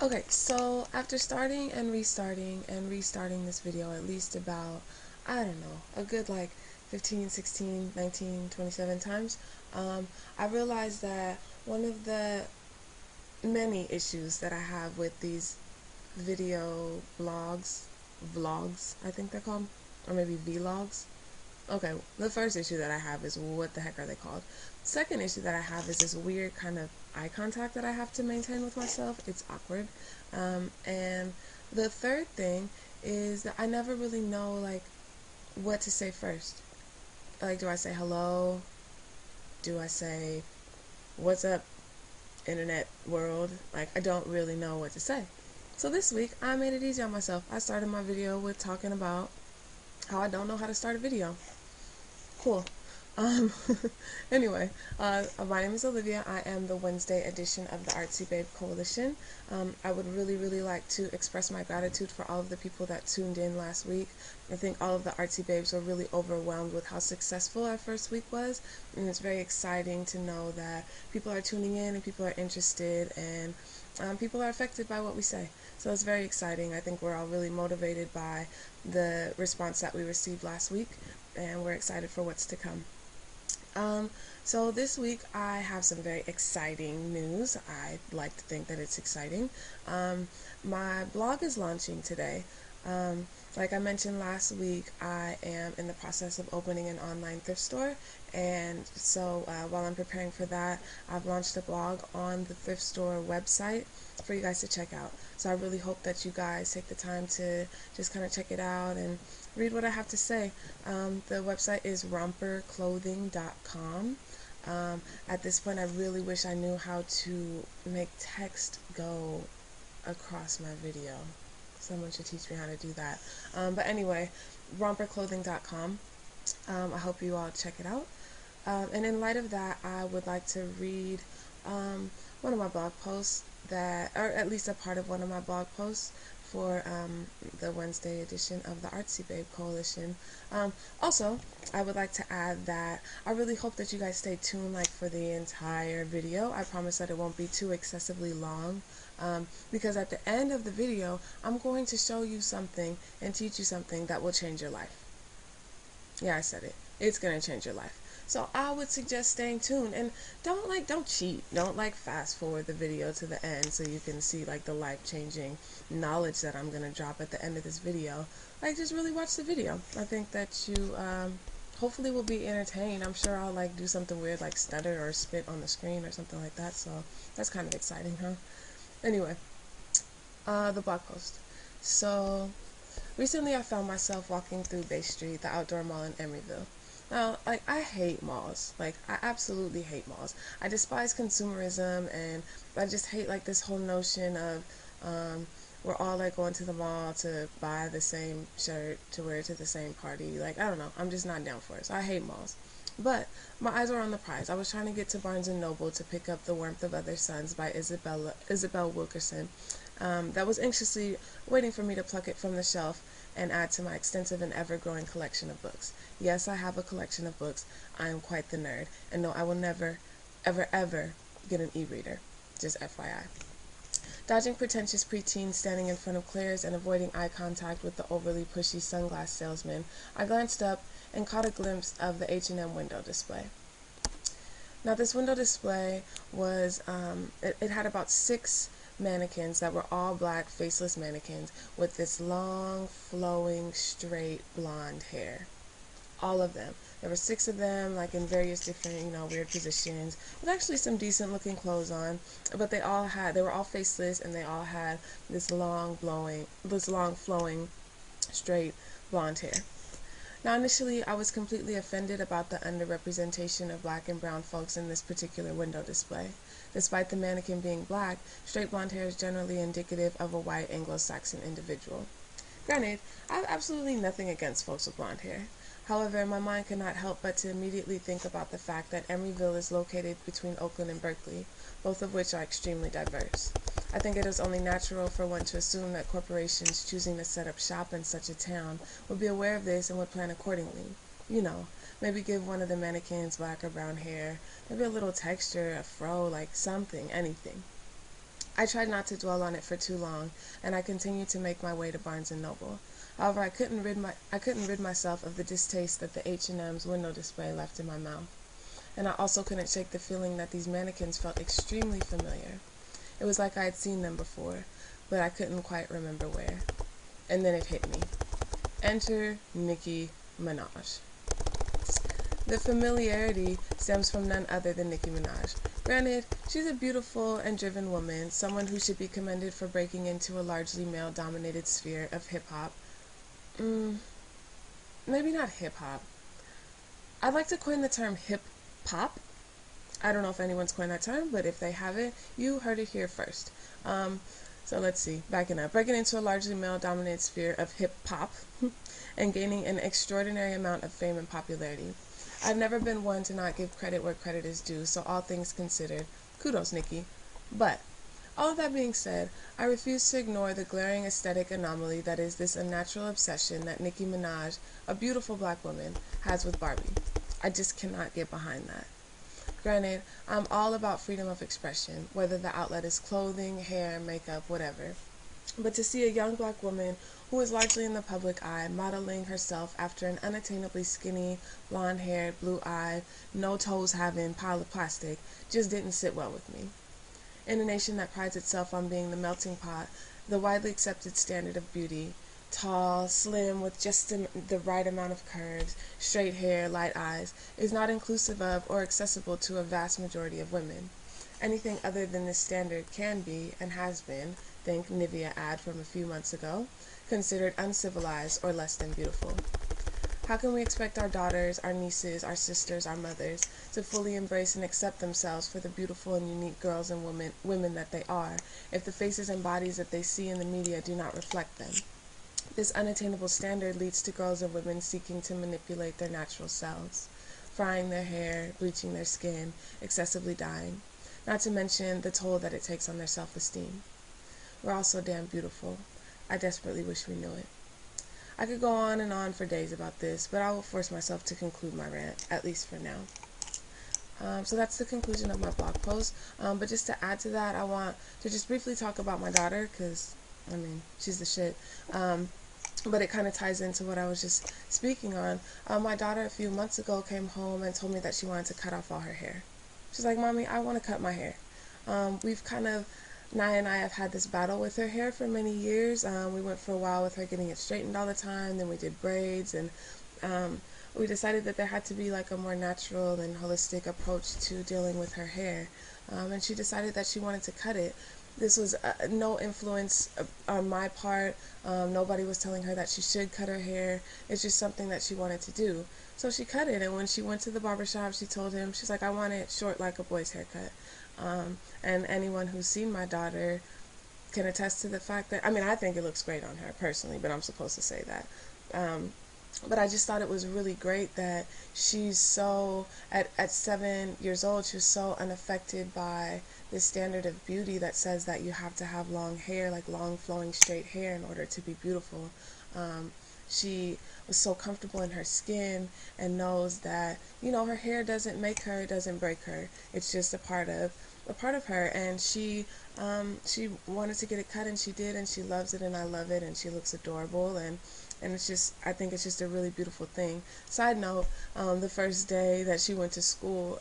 Okay, so after starting and restarting this video at least about, I don't know, a good like 15, 16, 19, 27 times, I realized that one of the many issues that I have with these video vlogs, I think they're called, or maybe vlogs. Okay, the first issue that I have is what the heck are they called? Second issue that I have is this weird kind of eye contact that I have to maintain with myself. It's awkward. And the third thing is that I never really know like what to say first. Like, do I say hello? Do I say what's up, internet world? Like, I don't really know what to say. So this week I made it easy on myself. I started my video with talking about how I don't know how to start a video. Cool. Um, anyway, my name is Olivia. I am the Wednesday edition of the Artsy Babes Coalition. I would really like to express my gratitude for all of the people that tuned in last week. I think all of the Artsy Babes were really overwhelmed with how successful our first week was, and it's very exciting to know that people are tuning in and people are interested and people are affected by what we say. So it's very exciting. I think we're all really motivated by the response that we received last week, and we're excited for what's to come. So this week I have some very exciting news. I like to think that it's exciting. My blog is launching today. Like I mentioned last week, I am in the process of opening an online thrift store, and so while I'm preparing for that, I've launched a blog on the thrift store website for you guys to check out. So I really hope that you guys take the time to just kind of check it out and read what I have to say. The website is romperclothing.com. At this point, I really wish I knew how to make text go across my video. Someone should teach me how to do that. But anyway, romperclothing.com. I hope you all check it out. And in light of that, I would like to read one of my blog posts that, or at least a part of one of my blog posts for the Wednesday edition of the Artsy Babes Coalition. Also, I would like to add that I really hope that you guys stay tuned like for the entire video. I promise that it won't be too excessively long, because at the end of the video, I'm going to show you something and teach you something that will change your life. Yeah, I said it. It's going to change your life. So I would suggest staying tuned, and don't cheat. Don't fast forward the video to the end so you can see like the life-changing knowledge that I'm going to drop at the end of this video. Like, just really watch the video. I think that you hopefully will be entertained. I'm sure I'll like do something weird like stutter or spit on the screen or something like that. So that's kind of exciting, huh? Anyway, the blog post. So recently I found myself walking through Bay Street, the outdoor mall in Emeryville. Now, like, I hate malls. Like, I absolutely hate malls. I despise consumerism, and I just hate, like, this whole notion of, we're all, like, going to the mall to buy the same shirt to wear to the same party. Like, I don't know. I'm just not down for it. So I hate malls. But my eyes were on the prize. I was trying to get to Barnes & Noble to pick up The Warmth of Other Suns by Isabel Wilkerson. That was anxiously waiting for me to pluck it from the shelf and add to my extensive and ever-growing collection of books. Yes, I have a collection of books. I am quite the nerd. And no, I will never, ever get an e-reader. Just FYI. Dodging pretentious preteens standing in front of Claire's and avoiding eye contact with the overly pushy sunglass salesman, I glanced up and caught a glimpse of the H&M window display. Now, this window display was, it had about 6 mannequins that were all black, faceless mannequins with this long, flowing, straight, blonde hair. All of them. There were 6 of them, like in various different, weird positions, with actually some decent looking clothes on, but they were all faceless, and they all had this long, flowing, straight, blonde hair. Now, initially, I was completely offended about the underrepresentation of black and brown folks in this particular window display. Despite the mannequin being black, straight blonde hair is generally indicative of a white Anglo-Saxon individual. Granted, I have absolutely nothing against folks with blonde hair. However, my mind could not help but to immediately think about the fact that Emeryville is located between Oakland and Berkeley, both of which are extremely diverse. I think it is only natural for one to assume that corporations choosing to set up shop in such a town would be aware of this and would plan accordingly. Maybe give one of the mannequins black or brown hair, maybe a little texture, a fro, like something, anything. I tried not to dwell on it for too long, and I continued to make my way to Barnes & Noble. However, I couldn't rid myself of the distaste that the H&M's window display left in my mouth. And I also couldn't shake the feeling that these mannequins felt extremely familiar. It was like I had seen them before, but I couldn't quite remember where. And then it hit me. Enter Nicki Minaj. The familiarity stems from none other than Nicki Minaj. Granted, she's a beautiful and driven woman, someone who should be commended for breaking into a largely male-dominated sphere of hip-hop. Maybe not hip-hop. I'd like to coin the term hip-pop. I don't know if anyone's coined that term, but if they haven't, you heard it here first. So let's see, backing up. Breaking into a largely male-dominated sphere of hip-hop and gaining an extraordinary amount of fame and popularity. I've never been one to not give credit where credit is due, so all things considered, kudos, Nicki. But, all of that being said, I refuse to ignore the glaring aesthetic anomaly that is this unnatural obsession that Nicki Minaj, a beautiful black woman, has with Barbie. I just cannot get behind that. Granted, I'm all about freedom of expression, whether the outlet is clothing, hair, makeup, whatever. But to see a young black woman who is largely in the public eye modeling herself after an unattainably skinny, blonde-haired, blue-eyed, no-toes having pile of plastic just didn't sit well with me. In a nation that prides itself on being the melting pot, the widely accepted standard of beauty, tall, slim, with just the right amount of curves, straight hair, light eyes, is not inclusive of or accessible to a vast majority of women. Anything other than this standard can be, and has been, think Nivea ad from a few months ago, considered uncivilized or less than beautiful. How can we expect our daughters, our nieces, our sisters, our mothers to fully embrace and accept themselves for the beautiful and unique girls and women that they are, if the faces and bodies that they see in the media do not reflect them? This unattainable standard leads to girls and women seeking to manipulate their natural selves, frying their hair, bleaching their skin, excessively dyeing, not to mention the toll that it takes on their self-esteem. We're all so damn beautiful. I desperately wish we knew it. I could go on and on for days about this, but I will force myself to conclude my rant, at least for now. So that's the conclusion of my blog post. But just to add to that, I want to just briefly talk about my daughter, because, I mean, she's the shit. But it kind of ties into what I was just speaking on. My daughter a few months ago came home and told me that she wanted to cut off all her hair. She's like, Mommy, I want to cut my hair. We've kind of, Naya and I have had this battle with her hair for many years. We went for a while with her getting it straightened all the time. Then we did braids, and we decided that there had to be like a more natural and holistic approach to dealing with her hair. And she decided that she wanted to cut it. This was no influence on my part. Nobody was telling her that she should cut her hair. It's just something that she wanted to do. So she cut it, and when she went to the barbershop, she told him, she's like, I want it short like a boy's haircut. And anyone who's seen my daughter can attest to the fact that, I mean, I think it looks great on her personally, but I'm supposed to say that. But I just thought it was really great that she's so, at 7 years old, she was so unaffected by this standard of beauty that says that you have to have long hair, like long flowing straight hair, in order to be beautiful. She was so comfortable in her skin and knows that, you know, her hair doesn't make her, it doesn't break her. It's just a part of her, and she wanted to get it cut, and she did, and she loves it, and I love it, and she looks adorable, and it's just, I think it's just a really beautiful thing. Side note, the first day that she went to school,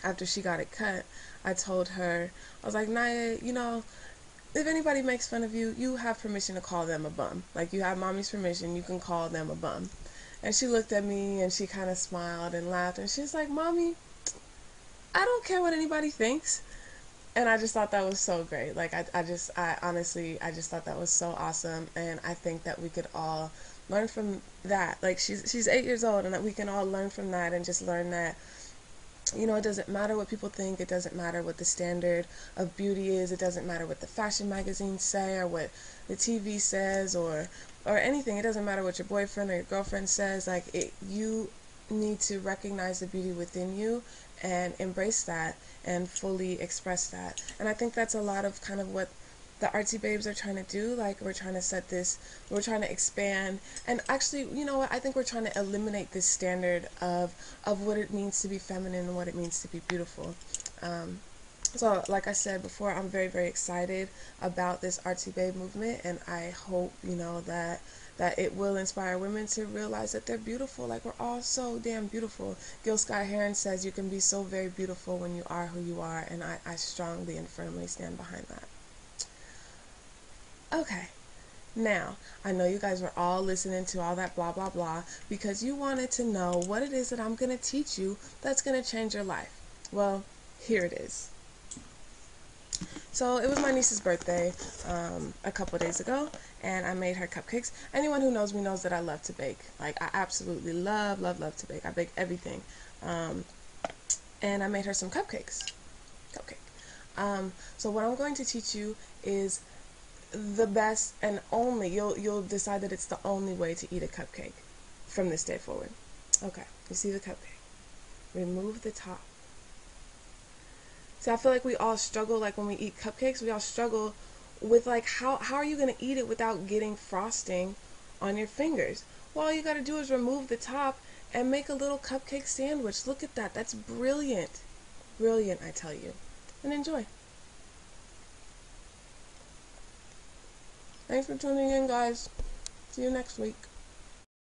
after she got it cut, I told her, I was like, Naya, you know, if anybody makes fun of you, you have permission to call them a bum. Like, you have mommy's permission, you can call them a bum. And she looked at me, and she kind of smiled and laughed, and she's like, Mommy, I don't care what anybody thinks. And I just thought that was so great. Like, I honestly just thought that was so awesome, and I think that we could all learn from that. Like, she's 8 years old, and that we can all learn from that, and just learn that, you know, it doesn't matter what people think, it doesn't matter what the standard of beauty is, it doesn't matter what the fashion magazines say, or what the TV says, or anything. It doesn't matter what your boyfriend or your girlfriend says. Like, you need to recognize the beauty within you and embrace that and fully express that. And I think that's a lot of kind of what the Artsy Babes are trying to do. Like, we're trying to expand, and actually, you know what, I think we're trying to eliminate this standard of what it means to be feminine and what it means to be beautiful. So, like I said before, I'm very, very excited about this Artsy Babe movement, and I hope, you know, that it will inspire women to realize that they're beautiful. Like, we're all so damn beautiful. Gil Scott Heron says you can be so very beautiful when you are who you are, and I strongly and firmly stand behind that. Okay. Now, I know you guys were all listening to all that blah, blah, blah because you wanted to know what it is that I'm going to teach you that's going to change your life. Well, here it is. So it was my niece's birthday a couple of days ago, and I made her cupcakes. Anyone who knows me knows that I love to bake. Like, I absolutely love, love, love to bake. I bake everything. And I made her some cupcakes. So what I'm going to teach you is the best and only, you'll decide that it's the only way to eat a cupcake from this day forward. Okay, you see the cupcake. Remove the top. See, I feel like we all struggle, like when we eat cupcakes, we all struggle with like, how are you going to eat it without getting frosting on your fingers? Well, all you got to do is remove the top and make a little cupcake sandwich. Look at that. That's brilliant. Brilliant, I tell you. And enjoy. Thanks for tuning in, guys. See you next week.